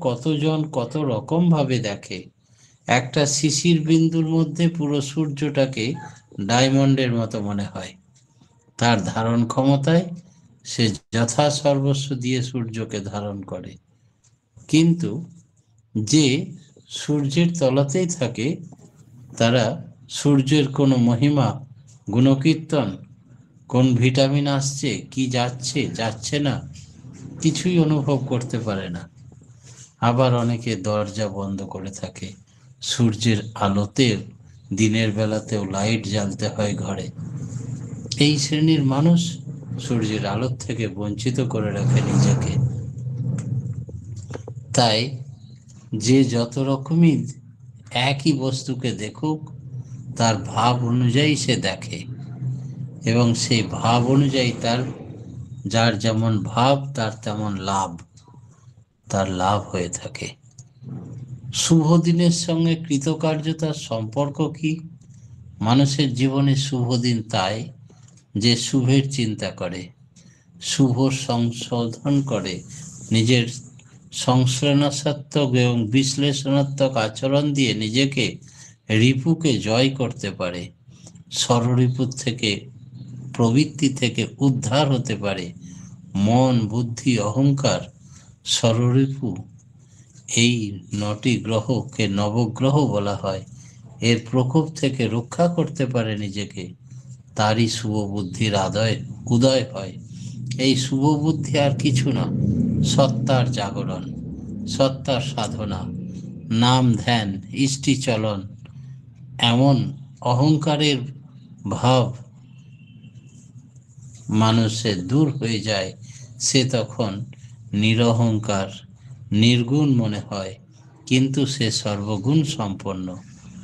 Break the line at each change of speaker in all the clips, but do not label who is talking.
কতজন কত রকম ভাবে দেখে। একটা শিশির বিন্দুর মধ্যে পুরো সূর্যটাকে ডায়মন্ডের মতো মনে হয়। তার ধারণ ক্ষমতায় সে যথা সর্বস্ব দিয়ে সূর্যকে ধারণ করে। কিন্তু যে সূর্যের তলাতেই থাকে, তারা সূর্যের কোনো মহিমা, গুণকীর্তন, কোন ভিটামিন আসছে কি যাচ্ছে যাচ্ছে না, কিছুই অনুভব করতে পারে না। আবার অনেকে দরজা বন্ধ করে থাকে। সূর্যের আলোতে দিনের বেলাতেও লাইট জ্বালতে হয় ঘরে। এই শ্রেণীর মানুষ সূর্যের আলোর থেকে বঞ্চিত করে রাখে নিজেকে। তাই যে যত রকমই একই বস্তুকে দেখুক, তার ভাব অনুযায়ী সে দেখে, এবং সেই ভাব অনুযায়ী যার যেমন ভাব তার তেমন লাভ, তার লাভ হয়ে থাকে। শুভ দিনের সঙ্গে কৃতকার্যতার সম্পর্ক কি? মানুষের জীবনে শুভ দিন তাই যে শুভের চিন্তা করে, শুভ সংশোধন করে, নিজের সংশ্লেষণাত্মক এবং বিশ্লেষণাত্মক আচরণ দিয়ে নিজেকে রিপুকে জয় করতে পারে, ষড়রিপুর থেকে, প্রবৃত্তি থেকে উদ্ধার হতে পারে। মন, বুদ্ধি, অহংকার, ষড়রিপু, এই 9টি গ্রহকে নবগ্রহ বলা হয়, এর প্রকোপ থেকে রক্ষা করতে পারে নিজেকে। তারই শুভ বুদ্ধির উদয় হয়। এই শুভ বুদ্ধি আর কিছু না, সত্তার জাগরণ, সত্তার সাধনা, নাম ধ্যান, ইষ্টি চলন। এমন অহংকারের ভাব মানুষের দূর হয়ে যায়, সে তখন নিরহংকার, নির্গুণ মনে হয়, কিন্তু সে সর্বগুণ সম্পন্ন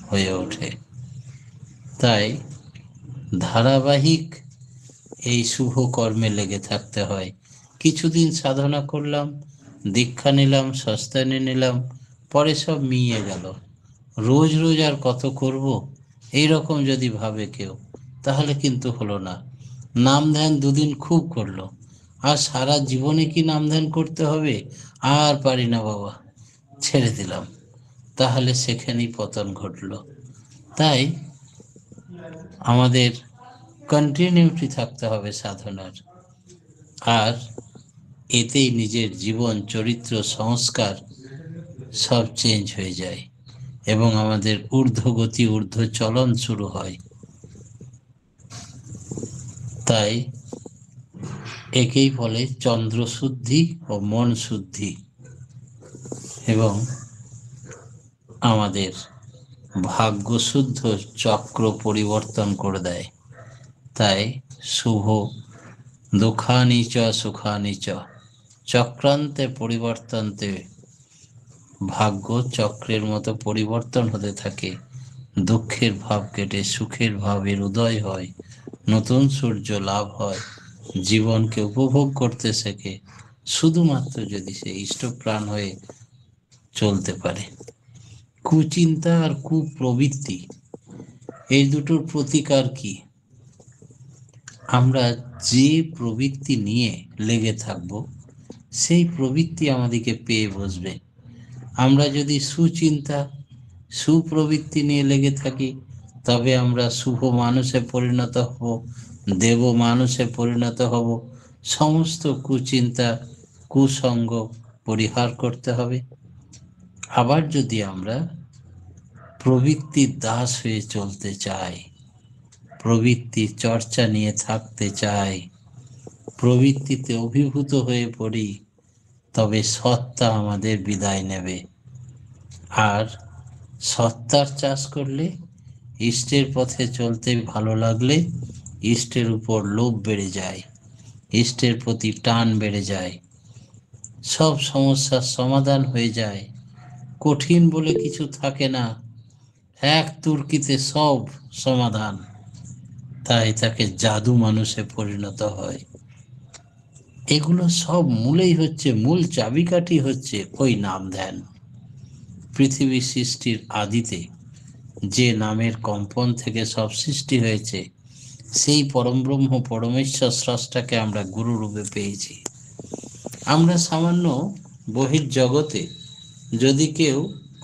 হয়ে ওঠে। তাই ধারাবাহিক এই শুভ কর্মে লেগে থাকতে হয়। কিছুদিন সাধনা করলাম, দীক্ষা নিলাম, সস্তানে নিলাম, পরে সব মিইয়ে গেল। রোজ রোজ আর কত করব, এইরকম যদি ভাবে কেউ, তাহলে কিন্তু হলো না। নাম ধ্যান দুদিন খুব করলো, আর সারা জীবনে কি নাম ধ্যান করতে হবে? আর পারি না বাবা, ছেড়ে দিলাম। তাহলে সেখানেই পতন ঘটলো। তাই আমাদের কন্টিনিউটি থাকতে হবে সাধনার, আর এতেই নিজের জীবন, চরিত্র, সংস্কার সব চেঞ্জ হয়ে যায়, এবং আমাদের ঊর্ধ্বগতি, ঊর্ধ্ব চলন শুরু হয়। তাই একেই বলে চন্দ্র শুদ্ধি ও মন শুদ্ধি, এবং আমাদের ভাগ্য শুদ্ধ চক্র পরিবর্তন করে দেয়। তাই শুভ দুঃখানি চ সুখানি চ, চক্রান্তে পরিবর্তনতে ভাগ্য চক্রের মতো পরিবর্তন হতে থাকে। দুঃখের ভাব কেটে সুখের ভাবের উদয় হয়, নতুন সূর্য লাভ হয়, জীবনকে উপভোগ করতে শেখে, শুধুমাত্র যদি সে ইষ্টপ্রাণ হয়ে চলতে পারে। কুচিন্তা আর কুপ্রবৃত্তি, এই দুটোর প্রতিকার কি? আমরা যে প্রবৃত্তি নিয়ে লেগে থাকব, সেই প্রবৃত্তি আমাদেরকে পেয়ে বসবে। আমরা যদি সুচিন্তা, সুপ্রবৃত্তি নিয়ে লেগে থাকি, তবে আমরা শুভ মানুষে পরিণত হব, দেব মানুষে পরিণত হব। সমস্ত কুচিন্তা, কুসঙ্গ পরিহার করতে হবে। আবার যদি আমরা প্রবৃত্তির দাস হয়ে চলতে চাই, প্রবৃত্তির চর্চা নিয়ে থাকতে চাই, প্রবৃত্তিতে অভিভূত হয়ে পড়ি, তবে সত্তা আমাদের বিদায় নেবে। আর সত্তার চাষ করলে, ইষ্টের পথে চলতে ভালো লাগলে, ইষ্টের উপর লোভ বেড়ে যায়, ইষ্টের প্রতি টান বেড়ে যায়, সব সমস্যার সমাধান হয়ে যায়। কঠিন বলে কিছু থাকে না, এক তুর্কিতে সব সমাধান। তাই তাকে জাদু মানুষে পরিণত হয়। এগুলো সব মূলেই হচ্ছে, মূল চাবিকাঠি হচ্ছে ওই নাম ধ্যান। পৃথিবী সৃষ্টির আদিতে যে নামের কম্পন থেকে সব সৃষ্টি হয়েছে, সেই পরমব্রহ্ম পরমেশ্বর স্রষ্টাকে আমরা গুরু রূপে পেয়েছি। আমরা সামান্য বহির্জগতে যদি কেউ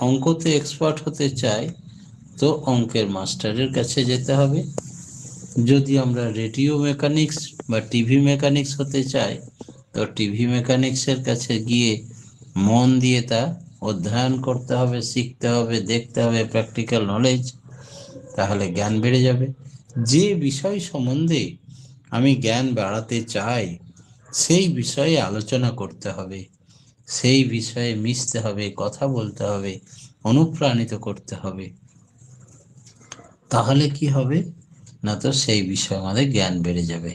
অঙ্কতে এক্সপার্ট হতে চায় তো অঙ্কের মাস্টারের কাছে যেতে হবে। যদি আমরা রেডিও মেকানিক্স বা টিভি মেকানিক্স হতে চাই তো টিভি মেকানিক্সের কাছে গিয়ে মন দিয়ে তা অধ্যয়ন করতে হবে, শিখতে হবে, দেখতে হবে, প্র্যাকটিক্যাল নলেজ, তাহলে জ্ঞান বেড়ে যাবে। যে বিষয় সম্বন্ধে আমি জ্ঞান বাড়াতে চাই সেই বিষয়ে আলোচনা করতে হবে, সেই বিষয়ে মিশতে হবে, কথা বলতে হবে, অনুপ্রাণিত করতে হবে। তাহলে কি হবে না, তো সেই বিষয়ে আমাদের জ্ঞান বেড়ে যাবে।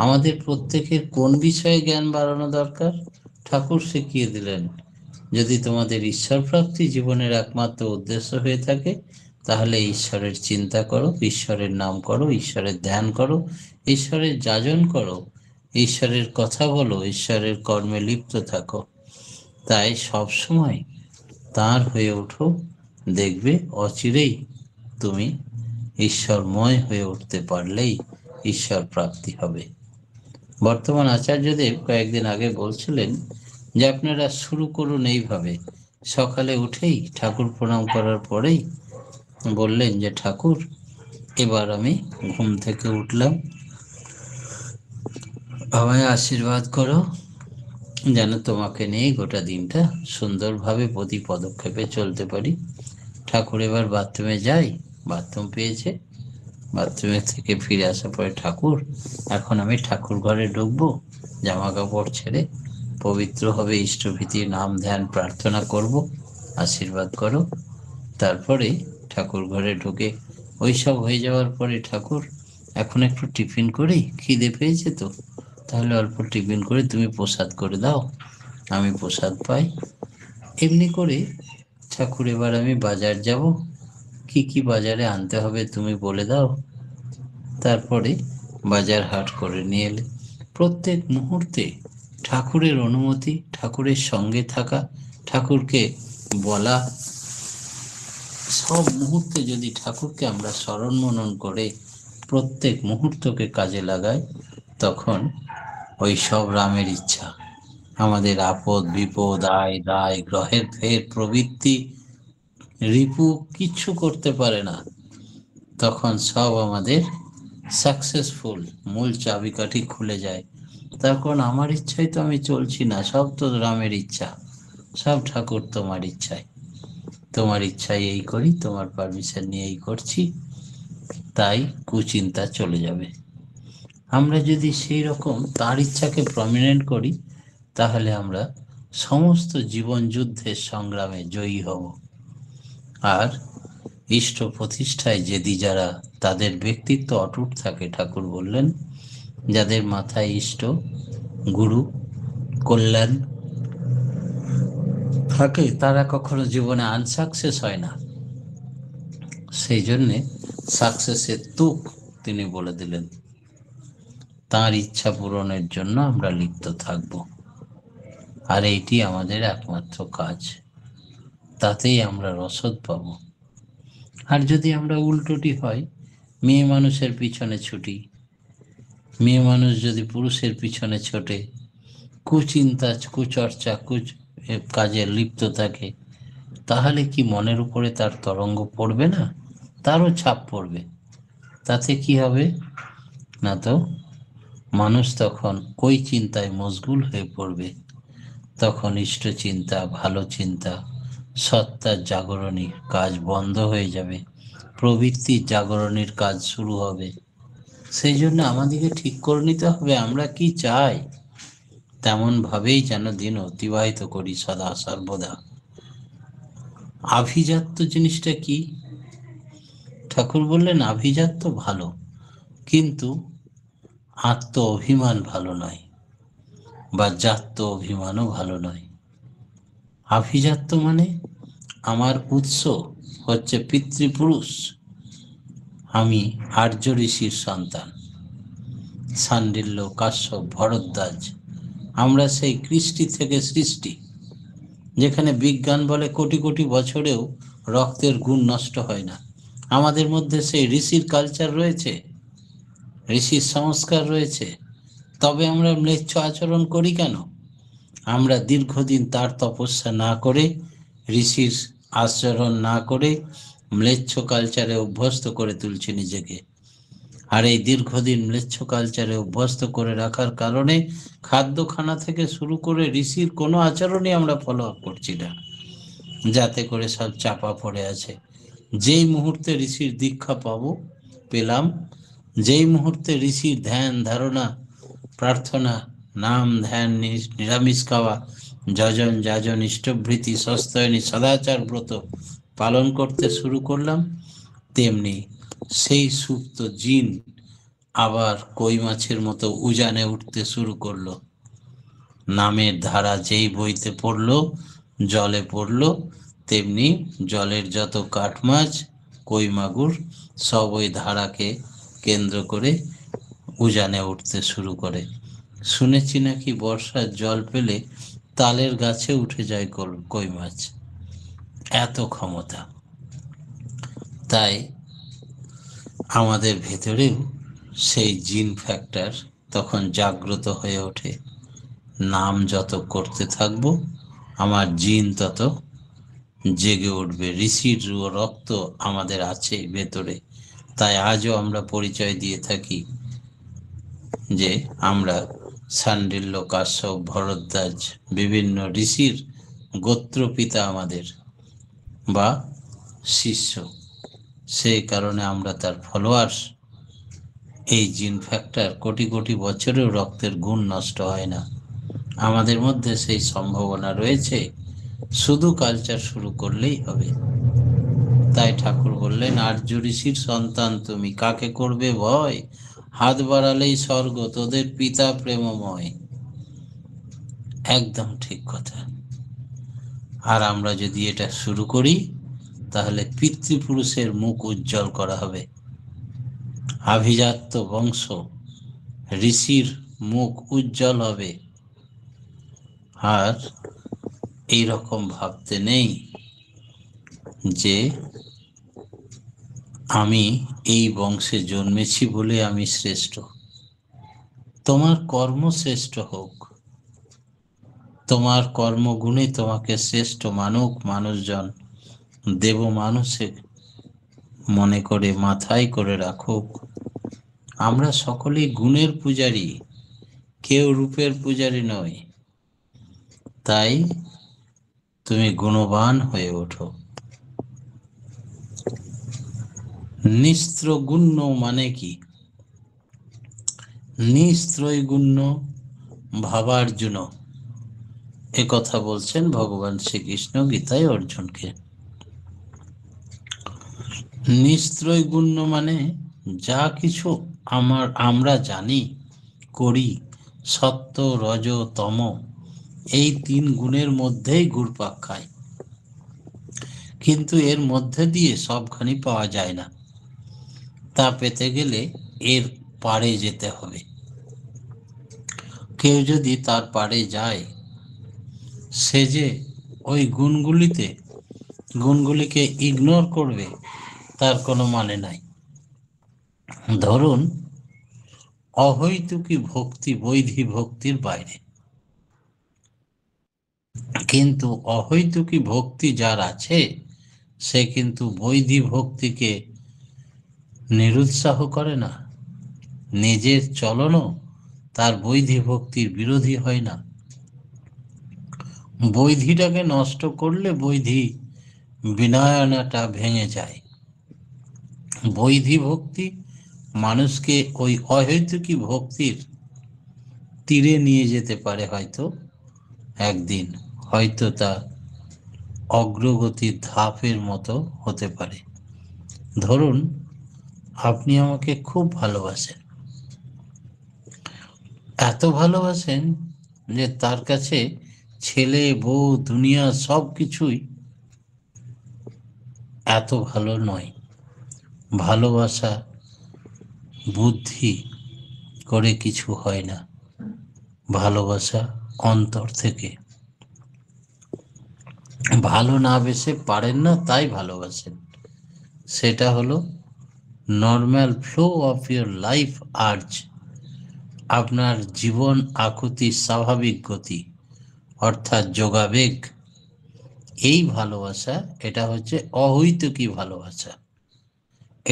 আমাদের প্রত্যেকের কোন বিষয়ে জ্ঞান বাড়ানো দরকার? ঠাকুর শিখিয়ে দিলেন, যদি তোমাদের ঈশ্বর প্রাপ্তি জীবনের একমাত্র উদ্দেশ্য হয়ে থাকে তাহলে ঈশ্বরের চিন্তা করো, ঈশ্বরের নাম করো, ঈশ্বরের ধ্যান করো, ঈশ্বরের যাজন করো, ঈশ্বরের কথা বলো, ঈশ্বরের কর্মে লিপ্ত থাকো। তাই সব সময় তাঁর হয়ে ওঠো, দেখবে অচিরেই তুমি ঈশ্বরময় হয়ে উঠতে পারলেই ঈশ্বর প্রাপ্তি হবে। বর্তমান আচার্যদেব কয়েকদিন আগে বলছিলেন যে আপনারা শুরু করুন এইভাবে, সকালে উঠেই ঠাকুর প্রণাম করার পরেই বললেন যে ঠাকুর এবার আমি ঘুম থেকে উঠলাম, আমায় আশীর্বাদ করো যেন তোমাকে নিয়ে গোটা দিনটা সুন্দরভাবে প্রতি পদক্ষেপে চলতে পারি। ঠাকুর এবার বাথরুমে যাই, বাথরুম পেয়েছে, বাথরুমে থেকে ফিরে আসার পরে ঠাকুর এখন আমি ঠাকুর ঘরে ঢুকবো, জামা কাপড় ছেড়ে পবিত্র হবে, ইষ্টভীতির নাম ধ্যান প্রার্থনা করব, আশীর্বাদ করো। তারপরে ঠাকুর ঘরে ঢুকে ওইসব হয়ে যাওয়ার পরে ঠাকুর এখন একটু টিফিন করি, খিদে পেয়েছে তো, তাহলে অল্প টিফিন করে তুমি প্রসাদ করে দাও, আমি প্রসাদ পাই। এমনি করে ঠাকুর এবার আমি বাজার যাব, কি কি বাজারে আনতে হবে তুমি বলে দাও। তারপরে বাজার হাট করে নিয়ে এলে প্রত্যেক মুহূর্তে ঠাকুরের অনুমতি, ঠাকুরের সঙ্গে থাকা, ঠাকুরকে বলা, সব মুহূর্তে যদি ঠাকুরকে আমরা স্মরণ মনন করে প্রত্যেক মুহূর্তকে কাজে লাগাই তখন ওই সব রামের ইচ্ছা, আমাদের আপদ বিপদ আয় দায় গ্রহের ফের প্রবৃত্তি রিপু কিচ্ছু করতে পারে না, তখন সব আমাদের সাকসেসফুল, মূল চাবিকাঠি খুলে যায়। তখন আমার ইচ্ছায় তো আমি চলছি না, সব তো রামের ইচ্ছা, সব ঠাকুর তোমার ইচ্ছায়, তোমার ইচ্ছায় এই করি, তোমার পারমিশন নিয়ে এই করছি, তাই কুচিন্তা চলে যাবে। আমরা যদি সেই রকম তার ইচ্ছাকে প্রমিনেন্ট করি তাহলে আমরা সমস্ত জীবন যুদ্ধের সংগ্রামে জয়ী হব। আর ইষ্ট প্রতিষ্ঠায় যেদি যারা, তাদের ব্যক্তিত্ব অটুট থাকে। ঠাকুর বললেন যাদের মাথায় ইষ্ট গুরু কল্যাণ থাকে তারা কখনো জীবনে আনসাকসেস হয় না। সেই জন্যে সাকসেসের তুক তিনি বলে দিলেন, তার ইচ্ছা পূরণের জন্য আমরা লিপ্ত থাকব, আর এইটি আমাদের একমাত্র কাজ, তাতেই আমরা রসদ পাব। আর যদি আমরা উল্টোটি হয়, মেয়ে মানুষের পিছনে ছুটি, মেয়ে মানুষ যদি পুরুষের পিছনে ছোটে, কুচিন্তা কুচর্চা কাজে লিপ্ত থাকে, তাহলে কি মনের উপরে তার তরঙ্গ পড়বে না? তারও ছাপ পড়বে। তাতে কি হবে না, তো মানুষ তখন ওই চিন্তায় মশগুল হয়ে পড়বে, তখন ইষ্ট চিন্তা, ভালো চিন্তা, সত্তার জাগরণীর কাজ বন্ধ হয়ে যাবে, প্রবৃত্তির জাগরণের কাজ শুরু হবে। সেই জন্য আমাদেরকে ঠিক করে নিতে হবে আমরা কি চাই, তেমন ভাবেই যেন দিন অতিবাহিত করি সদা সর্বদা। আভিজাত্য জিনিসটা কি? ঠাকুর বললেন আভিজাত্য ভালো, কিন্তু আত্ম অভিমান ভালো নয়, বা জাত্য অভিমানও ভালো নয়। আভিজাত্য মানে আমার উৎস হচ্ছে পিতৃপুরুষ, আমি আর্য ঋষির সন্তান, শাণ্ডিল্য কাশ্যপ ভরদ্বাজ, আমরা সেই কৃষ্টি থেকে সৃষ্টি, যেখানে বিজ্ঞান বলে কোটি কোটি বছরেও রক্তের গুণ নষ্ট হয় না। আমাদের মধ্যে সেই ঋষির কালচার রয়েছে, ঋষির সংস্কার রয়েছে, তবে আমরা ম্লেচ্ছ আচরণ করি কেন? আমরা দীর্ঘদিন তার তপস্যা না করে ঋষির আচরণ না করে ম্লেচ্ছ কালচারে অভ্যস্ত করে তুলছি নিজেকে। আর এই দীর্ঘদিন ম্লেচ্ছ কালচারে অভ্যস্ত করে রাখার কারণে খাদ্যখানা থেকে শুরু করে ঋষির কোনো আচরণই আমরা ফলো আপ করছি না, যাতে করে সব চাপা পড়ে আছে। যেই মুহূর্তে ঋষির দীক্ষা পেলাম, যেই মুহূর্তে ঋষির ধ্যান ধারণা প্রার্থনা নাম ধ্যান নিরামিষ খাওয়া যজন যাজন ইষ্টভৃতি সস্তয়নী সদাচার ব্রত পালন করতে শুরু করলাম, তেমনি সেই সুপ্ত জিন আবার কই মাছের মতো উজানে উঠতে শুরু করলো। নামের ধারা যেই বইতে পড়লো, জলে পড়লো, তেমনি জলের যত কাঠ মাছ কই মাগুর সব ওই ধারাকে কেন্দ্র করে উজানে উঠতে শুরু করে। শুনেছি নাকি বর্ষার জল পেলে তালের গাছে উঠে যায় কই মাছ, এত ক্ষমতা। তাই আমাদের ভেতরেও সেই জিন ফ্যাক্টর তখন জাগ্রত হয়ে ওঠে। নাম যত করতে থাকবো আমার জিন তত জেগে উঠবে। ঋষির রক্ত আমাদের আছে ভেতরে। তাই আজও আমরা পরিচয় দিয়ে থাকি যে আমরা শাণ্ডিল্য, কাশ্যপ, ভরদ্বাজ বিভিন্ন ঋষির গোত্রপিতা আমাদের বা শিষ্য। সেই কারণে আমরা তার ফলোয়ার্স। এই জিন ফ্যাক্টর কোটি কোটি বছরেও রক্তের গুণ নষ্ট হয় না, আমাদের মধ্যে সেই সম্ভাবনা রয়েছে, শুধু কালচার শুরু করলেই হবে। তাই ঠাকুর বললেন, আর্য ঋষির সন্তান তুমি, কাকে করবে ভয়? হাত বাড়ালেই স্বর্গ, তোদের পিতা প্রেমময়। একদম ঠিক কথা। আর আমরা যদি এটা শুরু করি তাহলে পিতৃপুরুষের মুখ উজ্জ্বল করা হবে। আভিজাত্য বংশ ঋষির মুখ উজ্জ্বল হবে। আর এইরকম ভাবতে নেই যে আমি এই বংশে জন্মেছি বলে আমি শ্রেষ্ঠ। তোমার কর্ম শ্রেষ্ঠ হোক, তোমার কর্মগুণে তোমাকে শ্রেষ্ঠ মানুক, মানুষজন দেব মানুষে মনে করে মাথায় করে রাখুক। আমরা সকলেই গুণের পূজারী, কেউ রূপের পূজারী নয়। তাই তুমি গুণবান হয়ে ওঠো। নিস্ত্রগুণ্য মানে কি? নিস্ত্রৈগুণ্য ভাবার্জুন, এ কথা বলছেন ভগবান শ্রীকৃষ্ণ গীতায় অর্জুনকে। নিস্ত্রৈগুণ্য মানে যা কিছু আমরা জানি করি, সত্য রজ তম এই তিন গুণের মধ্যেই ঘুরপাক খায়, কিন্তু এর মধ্যে দিয়ে সবখানি পাওয়া যায় না। তা পেতে গেলে এর পারে যেতে হবে। কেউ যদি তার পারে যায়, সে যে ওই গুণগুলিকে ইগনোর করবে তার কোনো মানে নাই। ধরুন, অহৈতুকী ভক্তি বৈধি ভক্তির বাইরে, কিন্তু অহৈতুকী ভক্তি যার আছে সে কিন্তু বৈধি ভক্তিকে নিরুৎসাহ করে না। নিজের চলনও তার বৈধি ভক্তির বিরোধী হয় না। বৈধিটাকে নষ্ট করলে বৈধি বিনয়নাটা ভেঙে যায়। বৈধি ভক্তি মানুষকে ওই অহৈতুকী ভক্তির তীরে নিয়ে যেতে পারে, হয়তো একদিন, হয়তো তা অগ্রগতির ধাপের মতো হতে পারে। ধরুন, আপনি আমাকে খুব ভালোবাসেন, এত ভালোবাসেন যে তার কাছে ছেলে বউ দুনিয়া সব কিছুই এত ভালো নয়। ভালোবাসা বুদ্ধি করে কিছু হয় না, ভালোবাসা অন্তর থেকে। ভালো না বেসে পারেন না, তাই ভালোবাসেন। সেটা হলো normal flow of your life urge, আপনার জীবন আকুতির স্বাভাবিক গতি, অর্থাৎ যোগাবেগ। এই ভালোবাসা, এটা হচ্ছে অহৈতুকী ভালোবাসা,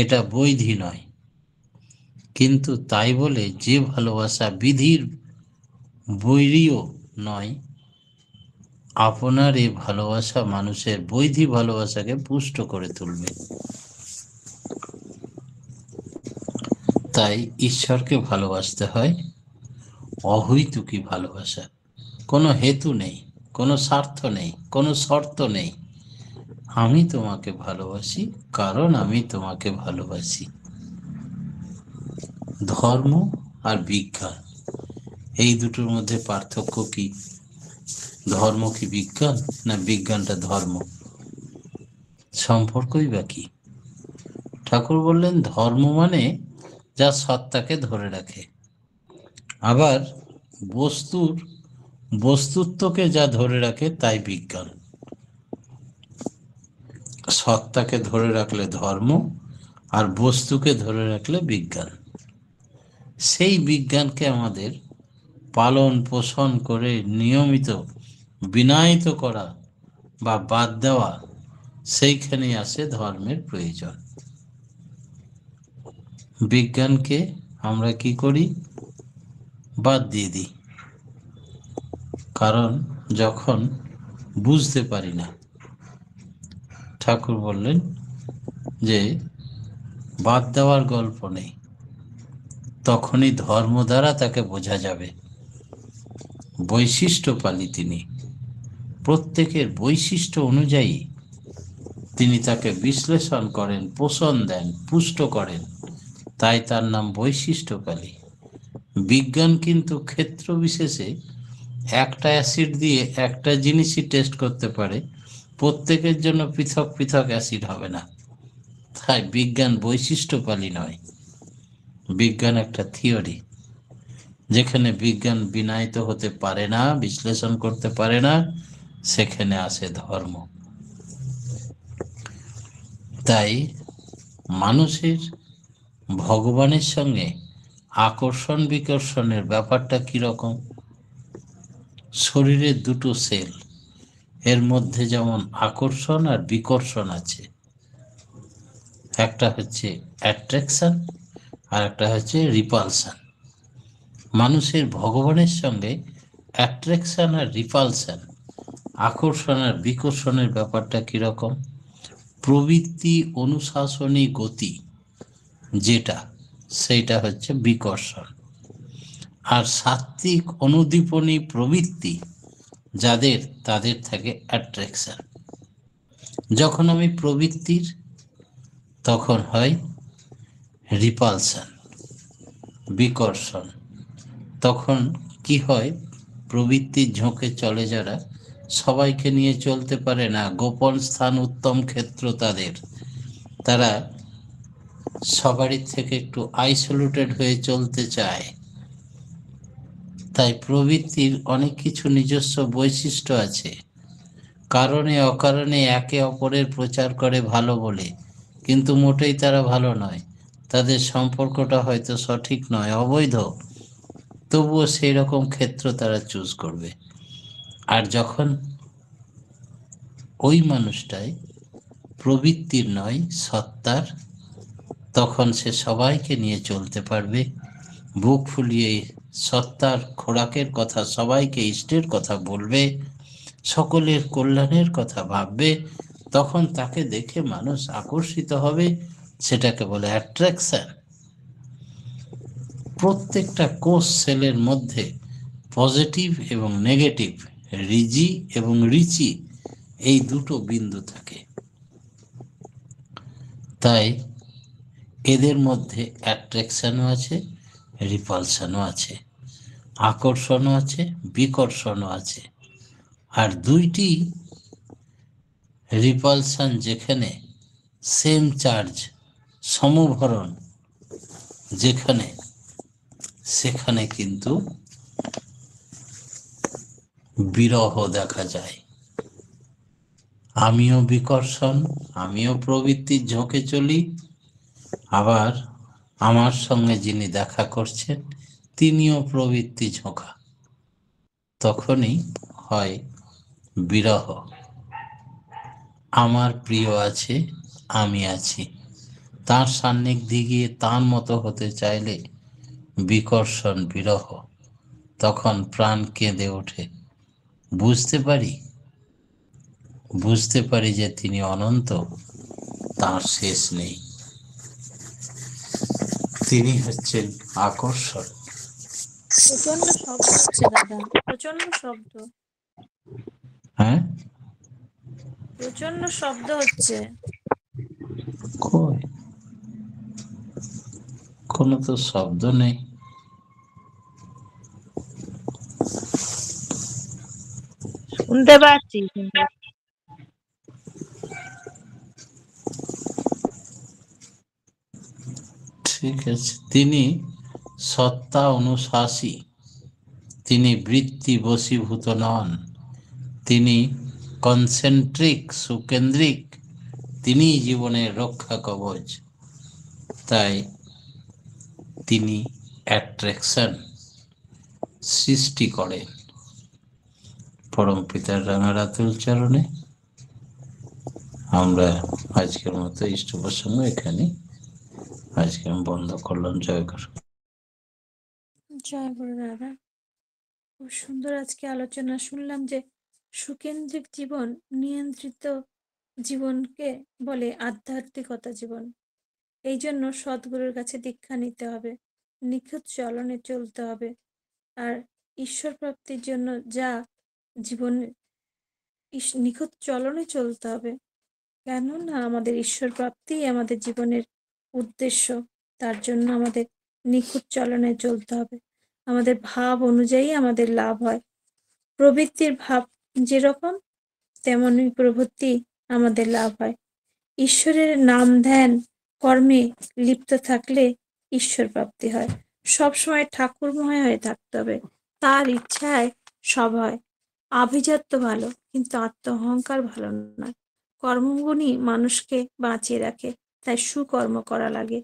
এটা বৈধী নয়। কিন্তু তাই বলে যে ভালোবাসা বিধির বৈরীও নয়, আপনার এই ভালোবাসা মানুষের বৈধী ভালোবাসাকে পুষ্ট করে তুলবে। তাই ঈশ্বরকে ভালোবাসতে হয় অহৈতুকী ভালোবাসা, কোনো হেতু নেই, কোনো স্বার্থ নেই, কোনো শর্ত নেই। আমি তোমাকে ভালোবাসি কারণ আমি তোমাকে ভালোবাসি। ধর্ম আর বিজ্ঞান, এই দুটোর মধ্যে পার্থক্য কি? ধর্ম কি বিজ্ঞান, না বিজ্ঞানটা ধর্ম? সম্পর্কই বা কি? ঠাকুর বললেন ধর্ম মানে যা সত্তাকে ধরে রাখে, আবার বস্তুত্বকে যা ধরে রাখে তাই বিজ্ঞান। সত্তাকে ধরে রাখলে ধর্ম, আর বস্তুকে ধরে রাখলে বিজ্ঞান। সেই বিজ্ঞানকে আমাদের পালন পোষণ করে নিয়মিত বিনায়িত করা বা বাদ দেওয়া, সেইখানে আসে ধর্মের প্রয়োজন। বিজ্ঞানকে আমরা কি করি? বাদ দিয়ে দিই। কারণ যখন বুঝতে পারি না, ঠাকুর বললেন যে বাদ দেওয়ার গল্প নেই, তখনই ধর্ম দ্বারা তাকে বোঝা যাবে। বৈশিষ্ট্য পালি তিনি, প্রত্যেকের বৈশিষ্ট্য অনুযায়ী তিনি তাকে বিশ্লেষণ করেন, পোষণ দেন, পুষ্ট করেন, তাই তার নাম বৈশিষ্ট্যপালী। বিজ্ঞান কিন্তু ক্ষেত্র বিশেষে একটা অ্যাসিড দিয়ে একটা জিনিসই টেস্ট করতে পারে, প্রত্যেকের জন্য পৃথক পৃথক অ্যাসিড হবে না। তাই বিজ্ঞান বৈশিষ্ট্যপালী নয়, বিজ্ঞান একটা থিওরি। যেখানে বিজ্ঞান বিনায়িত হতে পারে না, বিশ্লেষণ করতে পারে না, সেখানে আসে ধর্ম। তাই মানুষের ভগবানের সঙ্গে আকর্ষণ বিকর্ষণের ব্যাপারটা কিরকম? শরীরের দুটো সেল, এর মধ্যে যেমন আকর্ষণ আর বিকর্ষণ আছে। একটা হচ্ছে অ্যাট্রাকশন আর একটা হচ্ছে রিপালশন। মানুষের ভগবানের সঙ্গে অ্যাট্রাকশন আর রিপালশন, আকর্ষণ আর বিকর্ষণের ব্যাপারটা কিরকম? প্রবৃত্তি অনুশাসনী গতি যেটা, সেইটা হচ্ছে বিকর্ষণ। আর সাত্ত্বিক অনুদীপনী প্রবৃত্তি যাদের, তাদের থাকে অ্যাট্রাকশন। যখন আমি প্রবৃত্তির, তখন হয় রিপালশন, বিকর্ষণ। তখন কি হয়? প্রবৃত্তির ঝোঁকে চলে যারা, সবাইকে নিয়ে চলতে পারে না, গোপন স্থান উত্তম ক্ষেত্র তাদের, তারা সবারই থেকে একটু আইসোলেটেড হয়ে চলতে চায়। তাই প্রবৃত্তির অনেক কিছু নিজস্ব বৈশিষ্ট্য আছে। কারণে অকারণে একে অপরের প্রচার করে ভালো বলে, কিন্তু মোটেই তারা ভালো নয়, তাদের সম্পর্কটা হয়তো সঠিক নয়, অবৈধ, তবুও সেই রকম ক্ষেত্র তারা চুজ করবে। আর যখন ওই মানুষটাই প্রবৃত্তির নয়, সত্তার, তখন সে সবাইকে নিয়ে চলতে পারবে, বুক ফুলিয়ে সত্তার খোরাকের কথা, সবাইকে ইষ্টের কথা বলবে, সকলের কল্যাণের কথা ভাববে। তখন তাকে দেখে মানুষ আকর্ষিত হবে, সেটাকে বলে অ্যাট্রাকশন। প্রত্যেকটা কোষ সেলের মধ্যে পজিটিভ এবং নেগেটিভ, রিজি এবং রিচি, এই দুটো বিন্দু থাকে। তাই এদের মধ্যে অ্যাট্রাকশনও আছে, রিপালশনও আছে, আকর্ষণও আছে, বিকর্ষণও আছে। আর দুইটি রিপালশন যেখানে, সেম চার্জ, সমভরণ যেখানে, সেখানে কিন্তু বিরহ দেখা যায়। আমিও বিকর্ষণ, আমিও প্রবৃত্তির ঝোঁকে চলি, আবার আমার সঙ্গে যিনি দেখা করছেন তিনিও প্রবৃত্তি ঝোঁকা, তখনই হয় বিরহ। আমার প্রিয় আছে, আমি আছি। তার সান্নিধ্যে গিয়ে তার মতো হতে চাইলে বিকর্ষণ বিরহ, তখন প্রাণ কেঁদে ওঠে। বুঝতে পারি যে তিনি অনন্ত, তার শেষ নেই। তিনি হচ্ছেন আকর্ষণ।
প্রচন্ড শব্দ হচ্ছে দাদা, প্রচন্ড শব্দ,
হ্যাঁ,
প্রচন্ড শব্দ হচ্ছে।
কই কোনো তো শব্দ নেই।
শুনতে পাচ্ছি কিন্তু
ঠিক আছে, তিনি সত্তা অনুশাসী, তিনি বৃত্তি বশীভূত নন, তিনি কনসেন্ট্রিক সুকেন্দ্রিক, তিনি জীবনের রক্ষা কবচ। তাই তিনি অ্যাট্রাকশন সৃষ্টি করেন। পরম পিতার রাঙারাতুল চরণে আমরা আজকের মতো ইষ্ট প্রসঙ্গ এখানে আজকে আমি বন্ধ করলাম। জয় গুরু।
জয় গুরু দাদা, খুব সুন্দর আজকে আলোচনা শুনলাম যে সুকেন্দ্রিক জীবন, নিয়ন্ত্রিত জীবনকে বলে আধ্যাত্মিকতা জীবন। এই জন্য সদ্গুরুর কাছে দীক্ষা নিতে হবে, নিখুঁত চলনে চলতে হবে, আর ঈশ্বর প্রাপ্তির জন্য যা জীবনে নিখুঁত চলনে চলতে হবে। কেননা আমাদের ঈশ্বর প্রাপ্তি আমাদের জীবনের উদ্দেশ্য, তার জন্য আমাদের নিখুঁত চলনে চলতে হবে। আমাদের ভাব অনুযায়ী আমাদের লাভ হয়। প্রবৃত্তির ভাব যেরকম, তেমনই প্রবৃত্তি আমাদের লাভ হয়। ঈশ্বরের নাম ধ্যান কর্মে লিপ্ত থাকলে ঈশ্বর প্রাপ্তি হয়। সবসময় ঠাকুরময় হয়ে থাকতে হবে, তার ইচ্ছায় সব হয়। আভিজাত্য ভালো, কিন্তু আত্ম অহংকার ভালো নয়। কর্মগুণই মানুষকে বাঁচিয়ে রাখে, তাই সুকর্ম করা লাগে।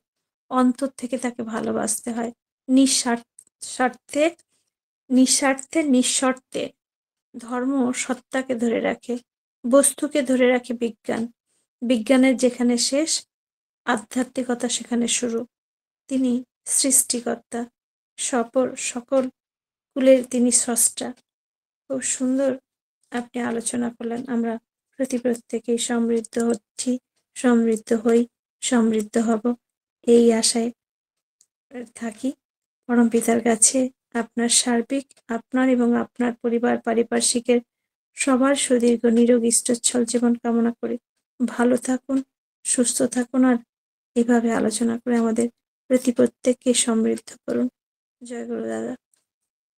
অন্তর থেকে তাকে ভালোবাসতে হয়। নিঃস্বার্থে নিঃস্বার্থে নিঃশর্তে ধর্ম সত্তাকে ধরে রাখে, বস্তুকে ধরে রাখে বিজ্ঞান। বিজ্ঞানের যেখানে শেষ, আধ্যাত্মিকতা সেখানে শুরু। তিনি সৃষ্টিকর্তা, সকল কুলের তিনি স্রষ্টা। খুব সুন্দর আপনি আলোচনা করলেন। আমরা প্রত্যেকেই সমৃদ্ধ হচ্ছি, সমৃদ্ধ হই, সমৃদ্ধ হব, এই আশায় থাকি। পরম পিতার কাছে আপনার সার্বিক, আপনার এবং আপনার পরিবার পারিপার্শ্বিকের সবার সুদীর্ঘ নিরোগ ইষ্টচ্ছল জীবন কামনা করি। ভালো থাকুন, সুস্থ থাকুন, আর এভাবে আলোচনা করে আমাদের প্রত্যেককে সমৃদ্ধ করুন। জয় গুরু দাদা।